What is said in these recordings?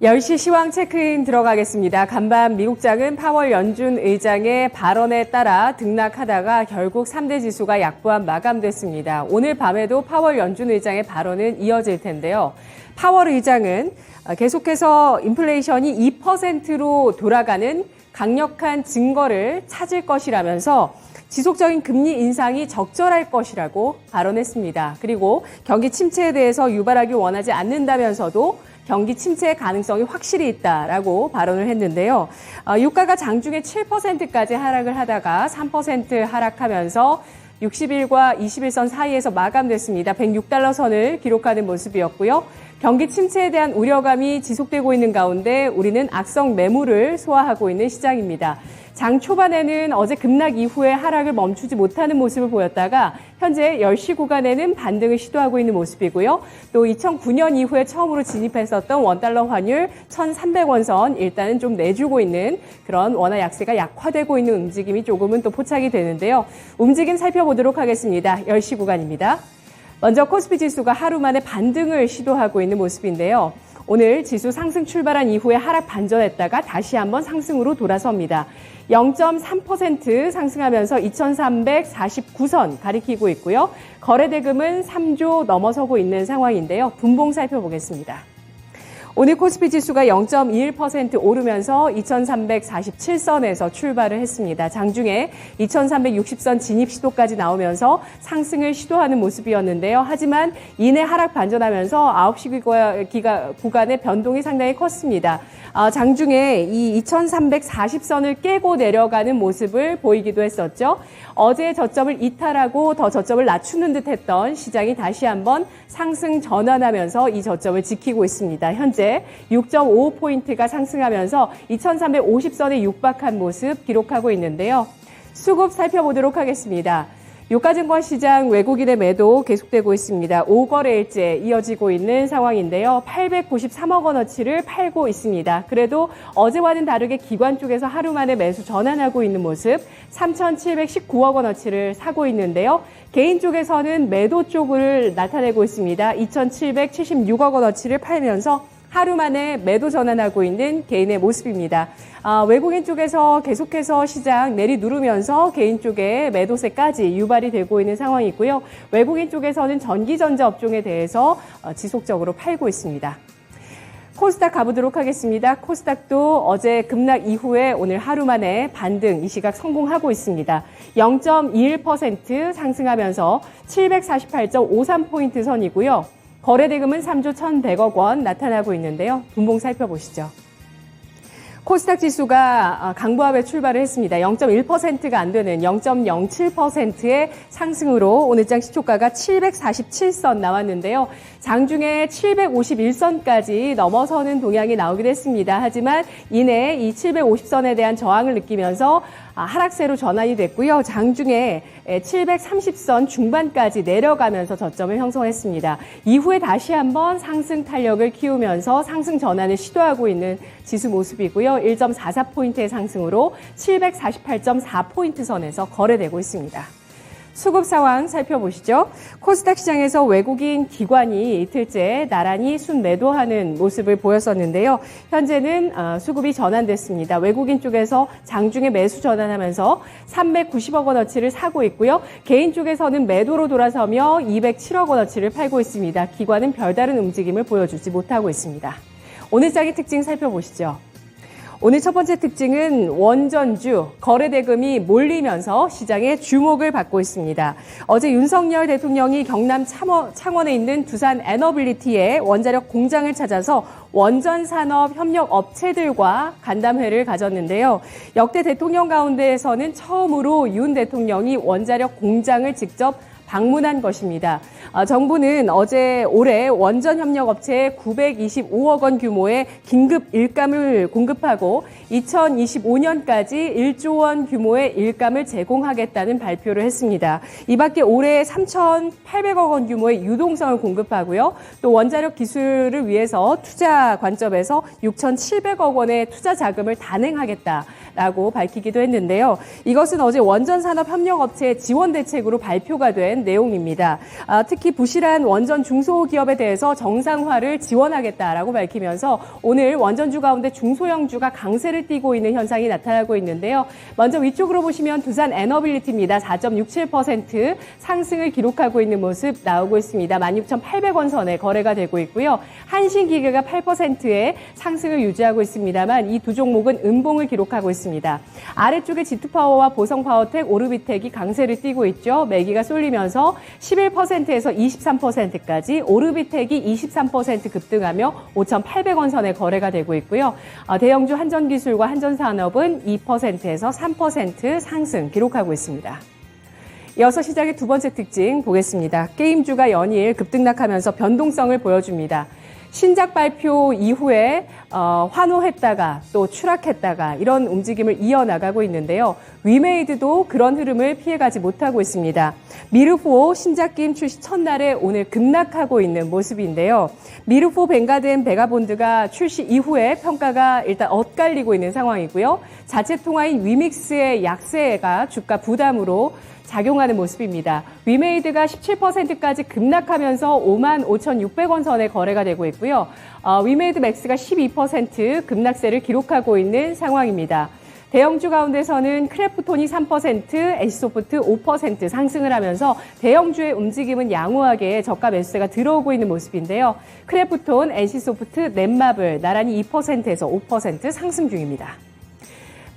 10시 시황 체크인 들어가겠습니다. 간밤 미국장은 파월 연준 의장의 발언에 따라 등락하다가 결국 3대 지수가 약보합 마감됐습니다. 오늘 밤에도 파월 연준 의장의 발언은 이어질 텐데요. 파월 의장은 계속해서 인플레이션이 2%로 돌아가는 강력한 증거를 찾을 것이라면서 지속적인 금리 인상이 적절할 것이라고 발언했습니다. 그리고 경기 침체에 대해서 유발하길 원하지 않는다면서도 경기 침체의 가능성이 확실히 있다라고 발언을 했는데요. 유가가 장중에 7%까지 하락을 하다가 3% 하락하면서 60일과 21선 사이에서 마감됐습니다. 106달러 선을 기록하는 모습이었고요. 경기 침체에 대한 우려감이 지속되고 있는 가운데 우리는 악성 매물을 소화하고 있는 시장입니다. 장 초반에는 어제 급락 이후에 하락을 멈추지 못하는 모습을 보였다가 현재 10시 구간에는 반등을 시도하고 있는 모습이고요. 또 2009년 이후에 처음으로 진입했었던 원달러 환율 1,300원 선 일단은 좀 내주고 있는 그런 원화 약세가 약화되고 있는 움직임이 조금은 또 포착이 되는데요. 움직임 살펴보도록 하겠습니다. 10시 구간입니다. 먼저 코스피 지수가 하루 만에 반등을 시도하고 있는 모습인데요. 오늘 지수 상승 출발한 이후에 하락 반전했다가 다시 한번 상승으로 돌아섭니다. 0.3% 상승하면서 2,349선 가리키고 있고요. 거래대금은 3조 넘어서고 있는 상황인데요. 분봉 살펴보겠습니다. 오늘 코스피 지수가 0.21% 오르면서 2,347선에서 출발을 했습니다. 장중에 2,360선 진입 시도까지 나오면서 상승을 시도하는 모습이었는데요. 하지만 이내 하락 반전하면서 9시 구간의 변동이 상당히 컸습니다. 장중에 이 2,340선을 깨고 내려가는 모습을 보이기도 했었죠. 어제 저점을 이탈하고 더 저점을 낮추는 듯했던 시장이 다시 한번 상승 전환하면서 이 저점을 지키고 있습니다. 현재 6.55포인트가 상승하면서 2,350선에 육박한 모습 기록하고 있는데요. 수급 살펴보도록 하겠습니다. 유가증권 시장 외국인의 매도 계속되고 있습니다. 5거래일째 이어지고 있는 상황인데요. 893억 원어치를 팔고 있습니다. 그래도 어제와는 다르게 기관 쪽에서 하루 만에 매수 전환하고 있는 모습 3,719억 원어치를 사고 있는데요. 개인 쪽에서는 매도 쪽을 나타내고 있습니다. 2,776억 원어치를 팔면서 하루 만에 매도 전환하고 있는 개인의 모습입니다. 외국인 쪽에서 계속해서 시장 내리 누르면서 개인 쪽에 매도세까지 유발이 되고 있는 상황이고요. 외국인 쪽에서는 전기전자 업종에 대해서 지속적으로 팔고 있습니다. 코스닥 가보도록 하겠습니다. 코스닥도 어제 급락 이후에 오늘 하루 만에 반등 이 시각 성공하고 있습니다. 0.21% 상승하면서 748.53포인트 선이고요. 거래대금은 3조 1,100억 원 나타나고 있는데요. 분봉 살펴보시죠. 코스닥 지수가 강보합에 출발을 했습니다. 0.1%가 안 되는 0.07%의 상승으로 오늘장 시초가가 747선 나왔는데요. 장중에 751선까지 넘어서는 동향이 나오기도 했습니다. 하지만 이내 이 750선에 대한 저항을 느끼면서 하락세로 전환이 됐고요. 장중에 730선 중반까지 내려가면서 저점을 형성했습니다. 이후에 다시 한번 상승 탄력을 키우면서 상승 전환을 시도하고 있는 지수 모습이고요. 1.44포인트의 상승으로 748.4포인트 선에서 거래되고 있습니다. 수급 상황 살펴보시죠. 코스닥 시장에서 외국인 기관이 이틀째 나란히 순매도하는 모습을 보였었는데요. 현재는 수급이 전환됐습니다. 외국인 쪽에서 장중에 매수 전환하면서 390억 원어치를 사고 있고요. 개인 쪽에서는 매도로 돌아서며 207억 원어치를 팔고 있습니다. 기관은 별다른 움직임을 보여주지 못하고 있습니다. 오늘 장의 특징 살펴보시죠. 오늘 첫 번째 특징은 원전주, 거래대금이 몰리면서 시장의 주목을 받고 있습니다. 어제 윤석열 대통령이 경남 창원에 있는 두산 에너빌리티의 원자력 공장을 찾아서 원전산업 협력 업체들과 간담회를 가졌는데요. 역대 대통령 가운데에서는 처음으로 윤 대통령이 원자력 공장을 직접 방문한 것입니다. 정부는 어제 올해 원전협력업체에 925억 원 규모의 긴급 일감을 공급하고 2025년까지 1조 원 규모의 일감을 제공하겠다는 발표를 했습니다. 이 밖에 올해 3,800억 원 규모의 유동성을 공급하고요. 또 원자력 기술을 위해서 투자 관점에서 6,700억 원의 투자 자금을 단행하겠다라고 밝히기도 했는데요. 이것은 어제 원전산업협력업체 지원 대책으로 발표가 된 관련된 내용입니다. 특히 부실한 원전 중소기업에 대해서 정상화를 지원하겠다라고 밝히면서 오늘 원전주 가운데 중소형주가 강세를 띠고 있는 현상이 나타나고 있는데요. 먼저 위쪽으로 보시면 두산 에너빌리티입니다. 4.67% 상승을 기록하고 있는 모습 나오고 있습니다. 16,800원 선에 거래가 되고 있고요. 한신기계가 8%의 상승을 유지하고 있습니다만 이 두 종목은 음봉을 기록하고 있습니다. 아래쪽에 G2파워와 보성파워텍, 오르비텍이 강세를 띠고 있죠. 매기가 쏠리면서 11%에서 23%까지 오르비텍이 23% 급등하며 5,800원 선에 거래가 되고 있고요. 대형주 한전기술과 한전산업은 2%에서 3% 상승 기록하고 있습니다. 이어서 시장의 두 번째 특징 보겠습니다. 게임주가 연일 급등락하면서 변동성을 보여줍니다. 신작 발표 이후에 환호했다가 또 추락했다가 이런 움직임을 이어나가고 있는데요. 위메이드도 그런 흐름을 피해가지 못하고 있습니다. 미르포 신작 게임 출시 첫날에 오늘 급락하고 있는 모습인데요. 미르포 벵가든 베가본드가 출시 이후에 평가가 일단 엇갈리고 있는 상황이고요. 자체 통화인 위믹스의 약세가 주가 부담으로 작용하는 모습입니다. 위메이드가 17%까지 급락하면서 55,600원 선에 거래가 되고 있고요. 위메이드 맥스가 12% 급락세를 기록하고 있는 상황입니다. 대형주 가운데서는 크래프톤이 3%, NC소프트 5% 상승을 하면서 대형주의 움직임은 양호하게 저가 매수세가 들어오고 있는 모습인데요. 크래프톤, NC소프트, 넷마블 나란히 2%에서 5% 상승 중입니다.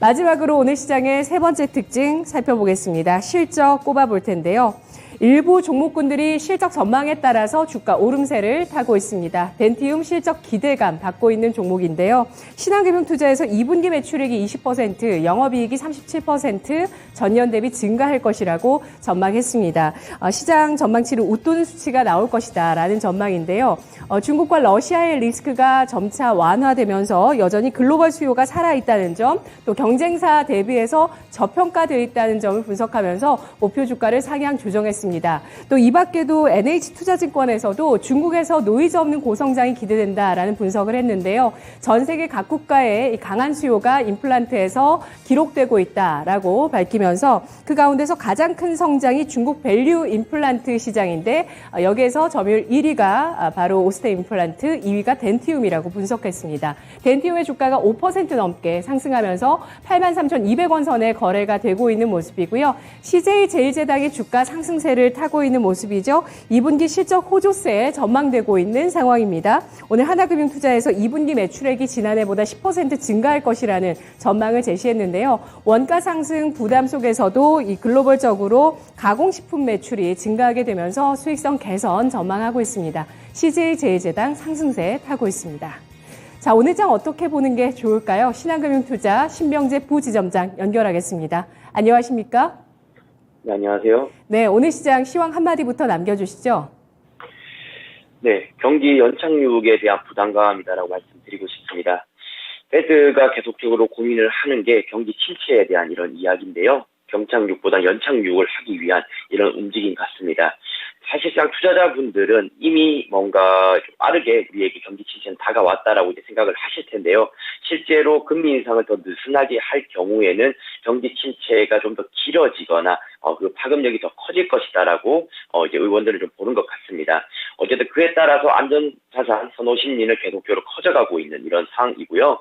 마지막으로 오늘 시장의 세 번째 특징 살펴보겠습니다. 실적 꼽아볼 텐데요. 일부 종목군들이 실적 전망에 따라서 주가 오름세를 타고 있습니다. 덴티움 실적 기대감 받고 있는 종목인데요. 신한금융투자에서 2분기 매출액이 20%, 영업이익이 37% 전년 대비 증가할 것이라고 전망했습니다. 시장 전망치를 웃도는 수치가 나올 것이다라는 전망인데요. 중국과 러시아의 리스크가 점차 완화되면서 여전히 글로벌 수요가 살아있다는 점, 또 경쟁사 대비해서 저평가되어 있다는 점을 분석하면서 목표 주가를 상향 조정했습니다. 또 이 밖에도 NH투자증권에서도 중국에서 노이즈 없는 고성장이 기대된다라는 분석을 했는데요. 전 세계 각 국가의 강한 수요가 임플란트에서 기록되고 있다라고 밝히면서 그 가운데서 가장 큰 성장이 중국 밸류 임플란트 시장인데 여기에서 점유율 1위가 바로 오스테 임플란트, 2위가 덴티움이라고 분석했습니다. 덴티움의 주가가 5% 넘게 상승하면서 83,200원 선에 거래가 되고 있는 모습이고요. CJ제일제당의 주가 상승세를 타고 있는 모습이죠. 2분기 실적 호조세 전망되고 있는 상황입니다. 오늘 하나금융투자에서 2분기 매출액이 지난해보다 10% 증가할 것이라는 전망을 제시했는데요. 원가 상승 부담 속에서도 이 글로벌적으로 가공식품 매출이 증가하게 되면서 수익성 개선 전망하고 있습니다. CJ제일제당 상승세 타고 있습니다. 자, 오늘 장 어떻게 보는 게 좋을까요? 신한금융투자 신병재 부지점장 연결하겠습니다. 안녕하십니까? 네, 안녕하세요. 네, 오늘 시장 시황 한마디부터 남겨주시죠. 네, 경기 연착륙에 대한 부담감이다라고 말씀드리고 싶습니다. 페드가 계속적으로 고민을 하는 게 경기 침체에 대한 이런 이야기인데요. 경착륙보다 연착륙을 하기 위한 이런 움직임 같습니다. 사실상 투자자분들은 이미 뭔가 좀 빠르게 우리에게 경기 침체는 다가왔다라고 이제 생각을 하실 텐데요. 실제로 금리 인상을 더 느슨하게 할 경우에는 경기 침체가 좀 더 길어지거나 그 파급력이 더 커질 것이다라고 이제 의원들은 좀 보는 것 같습니다. 어쨌든 그에 따라서 안전자산 선호 심리는 계속적으로 커져가고 있는 이런 상황이고요.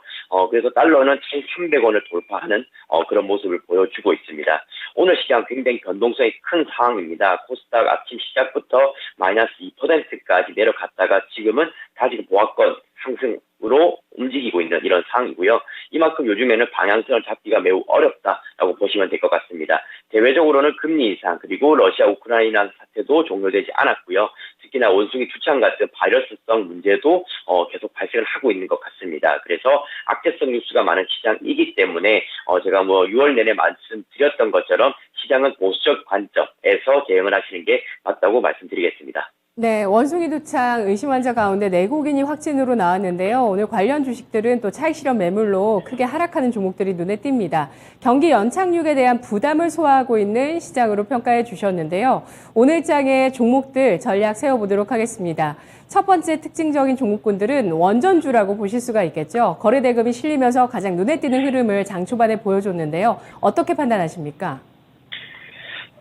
그래서 달러는 1,300원을 돌파하는 그런 모습을 보여주고 있습니다. 오늘 시장 굉장히 변동성이 큰 상황입니다. 코스닥 아침 시작부터 마이너스 2%까지 내려갔다가 지금은 다시 보합권 상승으로 움직이고 있는 이런 상황이고요. 이만큼 요즘에는 방향성을 잡기가 매우 어렵다라고 보시면 될 것 같습니다. 대외적으로는 금리 인상 그리고 러시아 우크라이나 사태도 종료되지 않았고요. 특히나 원숭이 두창 같은 바이러스성 문제도 계속 발생을 하고 있는 것 같습니다. 그래서 악재성 뉴스가 많은 시장이기 때문에 제가 6월 내내 말씀드렸던 것처럼 시장은 보수적 관점에서 대응을 하시는 게 맞다고 말씀드리겠습니다. 네, 원숭이 두창 의심 환자 가운데 내국인이 확진으로 나왔는데요. 오늘 관련 주식들은 또 차익 실현 매물로 크게 하락하는 종목들이 눈에 띕니다. 경기 연착륙에 대한 부담을 소화하고 있는 시장으로 평가해 주셨는데요. 오늘 장의 종목들 전략 세워보도록 하겠습니다. 첫 번째 특징적인 종목군들은 원전주라고 보실 수가 있겠죠. 거래 대금이 실리면서 가장 눈에 띄는 흐름을 장 초반에 보여줬는데요. 어떻게 판단하십니까?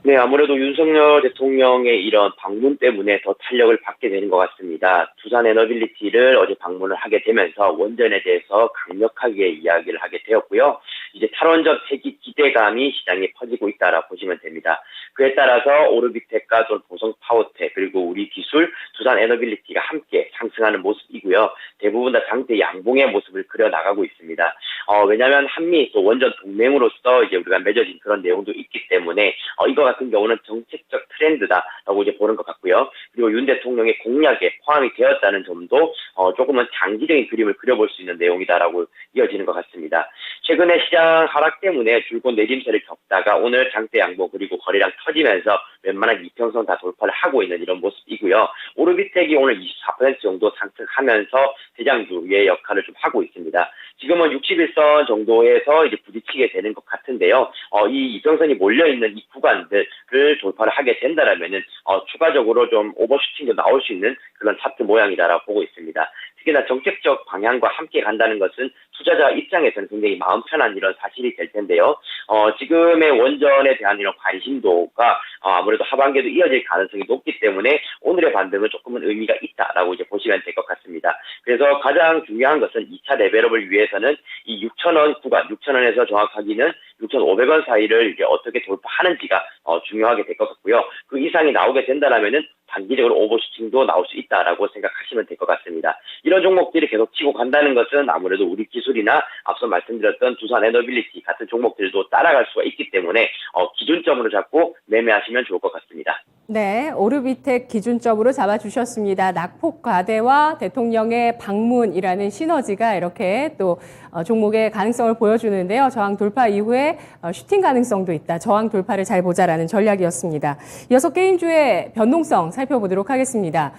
네, 아무래도 윤석열 대통령의 이런 방문 때문에 더 탄력을 받게 되는 것 같습니다. 두산 에너빌리티를 어제 방문을 하게 되면서 원전에 대해서 강력하게 이야기를 하게 되었고요. 이제 탈원전 폐기 기대감이 시장에 퍼지고 있다라 보시면 됩니다. 그에 따라서 오르비텍과 또 보성 파워텍 그리고 우리 기술 두산 에너빌리티가 함께 상승하는 모습이고요. 대부분 다 장대 양봉의 모습을 그려 나가고 있습니다. 왜냐하면 한미 또 원전 동맹으로서 이제 우리가 맺어진 그런 내용도 있기 때문에 이거 같은 경우는 정책적 트렌드다라고 이제 보는 것 같고요. 그리고 윤 대통령의 공약에 포함이 되었다는 점도 조금은 장기적인 그림을 그려볼 수 있는 내용이다라고 이어지는 것 같습니다. 최근에 시장 하락 때문에 줄곧 내림세를 겪다가 오늘 장대 양보 그리고 거래량 터지면서 웬만한 이평선 다 돌파를 하고 있는 이런 모습이고요. 오르비텍이 오늘 24% 정도 상승하면서 대장주의 역할을 좀 하고 있습니다. 지금은 61선 정도에서 이제 부딪히게 되는 것 같은데요. 이 이평선이 몰려있는 이 구간들을 돌파를 하게 된다라면은 추가적으로 좀 오버슈팅도 나올 수 있는 그런 차트 모양이다라고 보고 있습니다. 특히나 정책적 방향과 함께 간다는 것은 투자자 입장에서는 굉장히 마음 편한 이런 사실이 될 텐데요. 지금의 원전에 대한 이런 관심도가 아무래도 하반기에도 이어질 가능성이 높기 때문에 오늘의 반등은 조금은 의미가 있다라고 이제 보시면 될 것 같습니다. 그래서 가장 중요한 것은 2차 레벨업을 위해서는 이 6,000원 구간, 6,000원에서 정확하게는 6,500원 사이를 이제 어떻게 돌파하는지가 중요하게 될 것 같고요. 그 이상이 나오게 된다라면은 단기적으로 오버슈팅도 나올 수 있다라고 생각하시면 될 것 같습니다. 이런 종목들이 계속 치고 간다는 것은 아무래도 우리 기술이나 앞서 말씀드렸던 두산 에너빌리티 같은 종목들도 따라갈 수가 있기 때문에 기준점으로 잡고 매매하시면 좋을 것 같습니다. 네, 오르비텍 기준점으로 잡아주셨습니다. 낙폭 과대와 대통령의 방문이라는 시너지가 이렇게 또 종목의 가능성을 보여주는데요. 저항 돌파 이후에 슈팅 가능성도 있다. 저항 돌파를 잘 보자라는 전략이었습니다. 이어서 게임주의 변동성 살펴보도록 하겠습니다.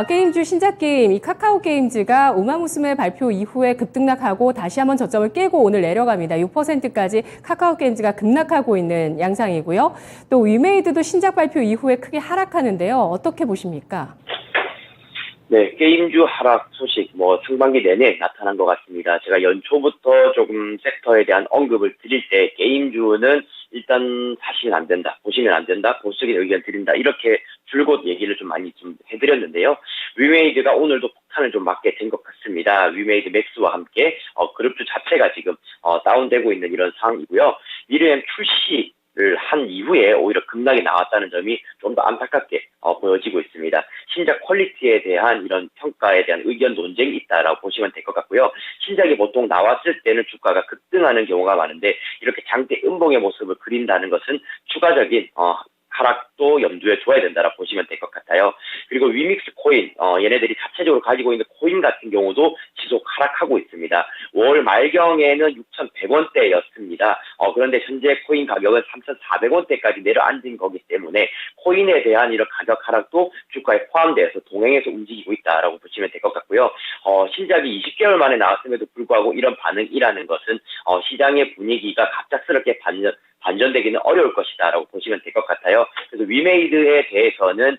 게임주 신작 게임 이 카카오 게임즈가 우마무스메 발표 이후에 급등락하고 다시 한번 저점을 깨고 오늘 내려갑니다. 6%까지 카카오 게임즈가 급락하고 있는 양상이고요. 또 위메이드도 신작 발표 이후에 크게 하락하는데요. 어떻게 보십니까? 네, 게임주 하락 소식 상반기 내내 나타난 것 같습니다. 제가 연초부터 조금 섹터에 대한 언급을 드릴 때 게임주는 일단 사시면 안 된다, 보시면 안 된다, 보수적인 의견 드린다 이렇게 줄곧 얘기를 좀 많이 좀 해드렸는데요. 위메이드가 오늘도 폭탄을 좀 맞게 된 것 같습니다. 위메이드 맥스와 함께 그룹주 자체가 지금 다운되고 있는 이런 상황이고요. 미르엠 출시를 한 이후에 오히려 급락이 나왔다는 점이 좀 더 안타깝게 보여지고 있습니다. 신작 퀄리티에 대한 이런 평가에 대한 의견 논쟁이 있다라고 보시면 될 것 같고요. 신작이 보통 나왔을 때는 주가가 급등하는 경우가 많은데 이렇게 장대 음봉의 모습을 그린다는 것은 추가적인 하락도 염두에 둬야 된다라고 보시면 될 것 같아요. 그리고 위믹스 코인, 얘네들이 자체적으로 가지고 있는 코인 같은 경우도 지속 하락하고 있습니다. 월 말경에는 6,100원대였습니다. 그런데 현재 코인 가격은 3,400원대까지 내려앉은 거기 때문에 코인에 대한 이런 가격 하락도 주가에 포함되어서 동행해서 움직이고 있다라고 보시면 될 것 같고요. 신작이 20개월 만에 나왔음에도 불구하고 이런 반응이라는 것은 시장의 분위기가 갑작스럽게 반전되기는 어려울 것이다라고 보시면 될 것 같아요. 그래서 위메이드에 대해서는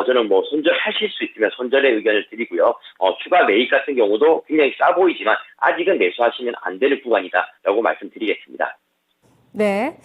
저는 손절하실 수 있으면 손절의 의견을 드리고요. 추가 매입 같은 경우도 굉장히 싸 보이지만 아직은 매수하시면 안 되는 구간이다라고 말씀드리겠습니다. 네,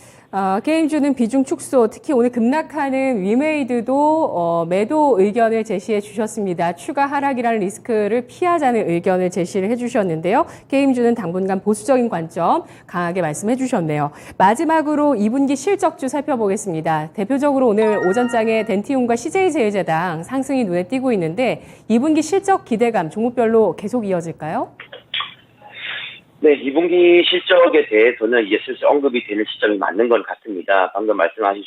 게임주는 비중 축소, 특히 오늘 급락하는 위메이드도 매도 의견을 제시해 주셨습니다. 추가 하락이라는 리스크를 피하자는 의견을 제시를 해주셨는데요. 게임주는 당분간 보수적인 관점 강하게 말씀해 주셨네요. 마지막으로 2분기 실적주 살펴보겠습니다. 대표적으로 오늘 오전장에 덴티움과 CJ제일제당 상승이 눈에 띄고 있는데 2분기 실적 기대감 종목별로 계속 이어질까요? 네, 2분기 실적에 대해서는 이제 슬슬 언급이 되는 시점이 맞는 것 같습니다. 방금 말씀하신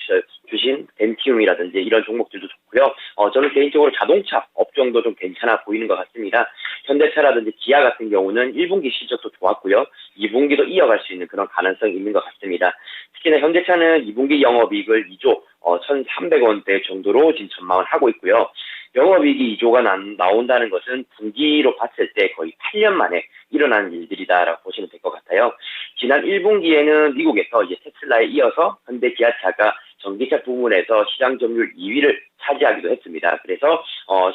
덴티움이라든지 이런 종목들도 좋고요. 저는 개인적으로 자동차 업종도 좀 괜찮아 보이는 것 같습니다. 현대차라든지 기아 같은 경우는 1분기 실적도 좋았고요. 2분기도 이어갈 수 있는 그런 가능성이 있는 것 같습니다. 특히나 현대차는 2분기 영업이익을 2조 1,300원대 정도로 지금 전망을 하고 있고요. 영업이익이 2조가 나온다는 것은 분기로 봤을 때 거의 8년 만에 일어난 일들이다라고 보시면 될 것 같아요. 지난 1분기에는 미국에서 이제 테슬라에 이어서 현대 기아차가 전기차 부문에서 시장 점유율 2위를 차지하기도 했습니다. 그래서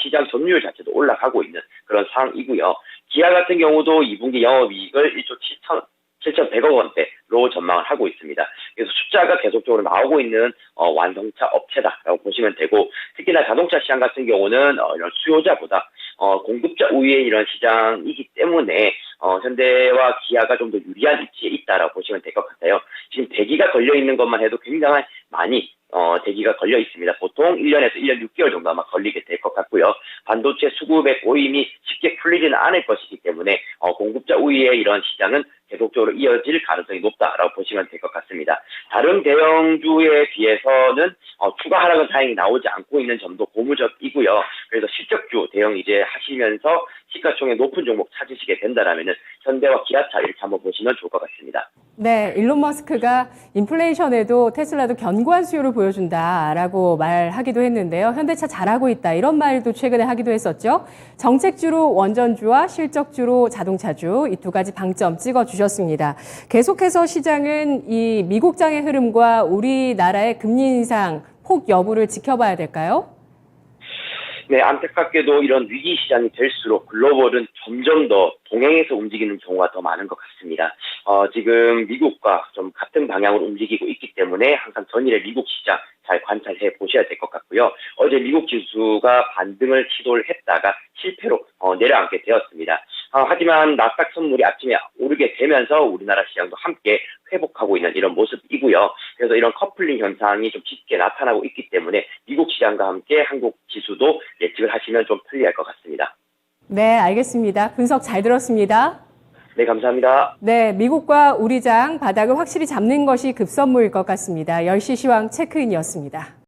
시장 점유율 자체도 올라가고 있는 그런 상황이고요. 기아 같은 경우도 2분기 영업이익을 1조 7,100억 원대로 전망을 하고 있습니다. 그래서 숫자가 계속적으로 나오고 있는 완성차 업체다라고 보시면 되고, 특히나 자동차 시장 같은 경우는 이런 수요자보다 공급자 우위의 이런 시장이기 때문에 현대와 기아가 좀 더 유리한 위치에 있다라고 보시면 될 것 같아요. 지금 대기가 걸려 있는 것만 해도 굉장히 많이 대기가 걸려 있습니다. 보통 1년에서 1년 6개월 정도 아마 걸리게 될 것 같고요. 반도체 수급의 고임이 쉽게 풀리지는 않을 것이기 때문에 공급자 우위의 이런 시장은 계속적으로 이어질 가능성이 높다라고 보시면 될 것 같습니다. 다른 대형주에 비해서는 추가 하락은 다행히 나오지 않고 있는 점도 고무적이고요. 그래서 실적주 대응 이제 하시면서 시가총액 높은 종목 찾으시게 된다라면은 현대와 기아차 이렇게 한번 보시면 좋을 것 같습니다. 네, 일론 머스크가 인플레이션에도 테슬라도 견고한 수요를 보여준다라고 말하기도 했는데요. 현대차 잘하고 있다 이런 말도 최근에 하기도 했었죠. 정책주로 원전주와 실적주로 자동차주 이 두 가지 방점 찍어주셨습니다. 계속해서 시장은 이 미국장의 흐름과 우리나라의 금리 인상 폭 여부를 지켜봐야 될까요? 네, 안타깝게도 이런 위기 시장이 될수록 글로벌은 점점 더 동행해서 움직이는 경우가 더 많은 것 같습니다. 지금 미국과 좀 같은 방향으로 움직이고 있기 때문에 항상 전일의 미국 시장 잘 관찰해 보셔야 될 것 같고요. 어제 미국 지수가 반등을 시도를 했다가 실패로 내려앉게 되었습니다. 하지만 나스닥 선물이 아침에 오르게 되면서 우리나라 시장도 함께 회복하고 있는 이런 모습이고요. 그래서 이런 커플링 현상이 좀 짙게 나타나고 있기 때문에 미국 시장과 함께 한국 지수도 예측을 하시면 좀 편리할 것 같습니다. 네, 알겠습니다. 분석 잘 들었습니다. 네, 감사합니다. 네, 미국과 우리 장 바닥을 확실히 잡는 것이 급선무일 것 같습니다. 10시 시황 체크인이었습니다.